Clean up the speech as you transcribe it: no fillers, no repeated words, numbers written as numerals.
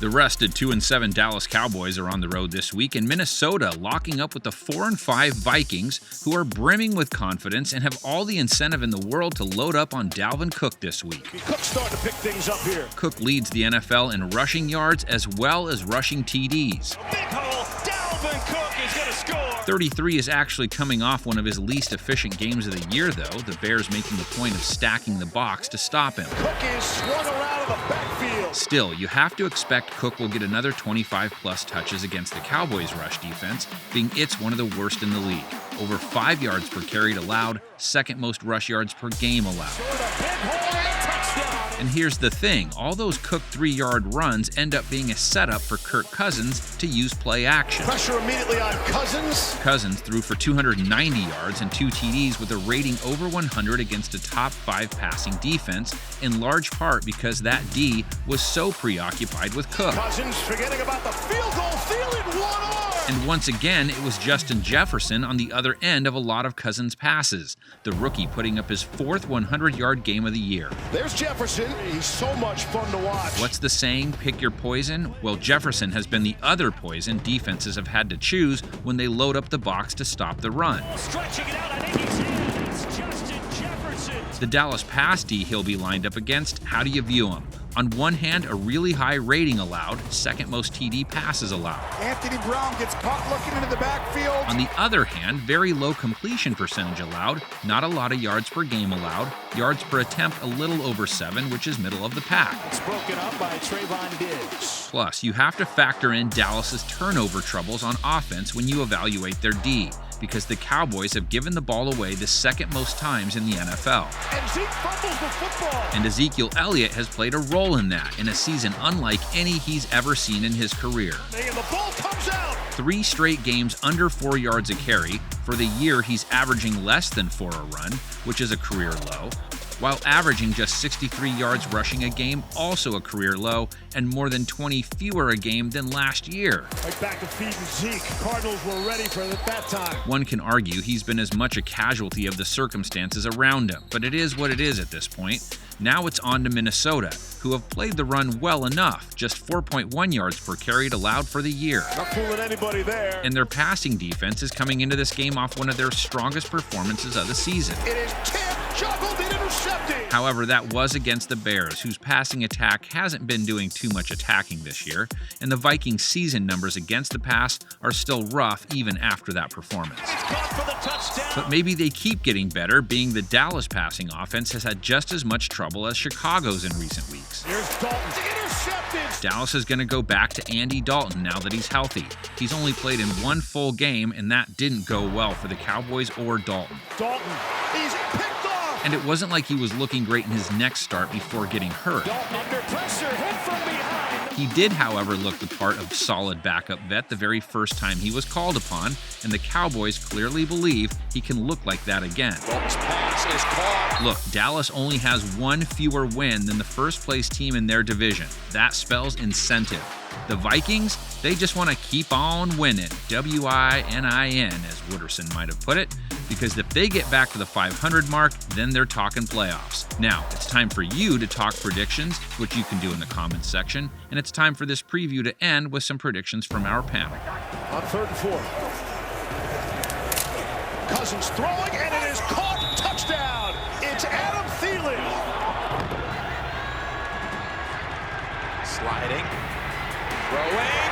The rested 2-7 Dallas Cowboys are on the road this week, and Minnesota locking up with the 4-5 Vikings, who are brimming with confidence and have all the incentive in the world to load up on Dalvin Cook this week. Cook's starting to pick things up here. Cook leads the NFL in rushing yards as well as rushing TDs. Big hole. Dalvin Cook is going to score. 33 is actually coming off one of his least efficient games of the year, though, the Bears making the point of stacking the box to stop him. Cook is swung around in the backfield. Still, you have to expect Cook will get another 25-plus touches against the Cowboys' rush defense, being it's one of the worst in the league. Over 5 yards per carry allowed, second most rush yards per game allowed. And here's the thing, all those Cook 3-yard runs end up being a setup for Kirk Cousins to use play action. Pressure immediately on Cousins. Cousins threw for 290 yards and 2 TDs with a rating over 100 against a top 5 passing defense, in large part because that D was so preoccupied with Cook. Cousins forgetting about the field goal, feeling one arm. And once again, it was Justin Jefferson on the other end of a lot of Cousins' passes, the rookie putting up his 4th 100-yard game of the year. There's Jefferson. He's so much fun to watch. What's the saying, pick your poison? Well, Jefferson has been the other poison defenses have had to choose when they load up the box to stop the run. Stretching it out, I think he's in. It's Justin Jefferson. The Dallas pass D he'll be lined up against, how do you view him? On one hand, a really high rating allowed, second most TD passes allowed. Anthony Brown gets caught looking into the backfield. On the other hand, very low completion percentage allowed, not a lot of yards per game allowed, yards per attempt a little over 7, which is middle of the pack. It's broken up by Trayvon Diggs. Plus, you have to factor in Dallas's turnover troubles on offense when you evaluate their D, because the Cowboys have given the ball away the second most times in the NFL. And Zeke fumbles the football. And Ezekiel Elliott has played a role in that, in a season unlike any he's ever seen in his career. And the ball comes out. 3 straight games under 4 yards a carry. For the year, he's averaging less than 4 a run, which is a career low, while averaging just 63 yards rushing a game, also a career low, and more than 20 fewer a game than last year. Right back to feeding Zeke. Cardinals were ready for it at that time. One can argue he's been as much a casualty of the circumstances around him, but it is what it is at this point. Now it's on to Minnesota, who have played the run well enough, just 4.1 yards per carry allowed for the year. Not fooling anybody there. And their passing defense is coming into this game off one of their strongest performances of the season. It is tipped, juggled, and intercepted. However, that was against the Bears, whose passing attack hasn't been doing too much attacking this year, and the Vikings' season numbers against the pass are still rough even after that performance. It's caught for the touchdown. But maybe they keep getting better, being the Dallas passing offense has had just as much trouble as Chicago's in recent weeks. Here's Dalton. Intercepted. Dallas is going to go back to Andy Dalton now that he's healthy. He's only played in 1 full game, and that didn't go well for the Cowboys or Dalton. Dalton. He's picked off. And it wasn't like he was looking great in his next start before getting hurt. Dalton under pressure, hit from behind. He did, however, look the part of solid backup vet the very first time he was called upon, and the Cowboys clearly believe he can look like that again. Dalton's pass is caught. Look, Dallas only has 1 fewer win than the first-place team in their division. That spells incentive. The Vikings, they just want to keep on winning, W-I-N-I-N, as Wooderson might have put it, because if they get back to the 500 mark, then they're talking playoffs. Now, it's time for you to talk predictions, which you can do in the comments section, and it's time for this preview to end with some predictions from our panel. On 3rd and 4. Cousins throwing, and it is caught. Touchdown. It's Adam Thielen. Sliding. Throwing.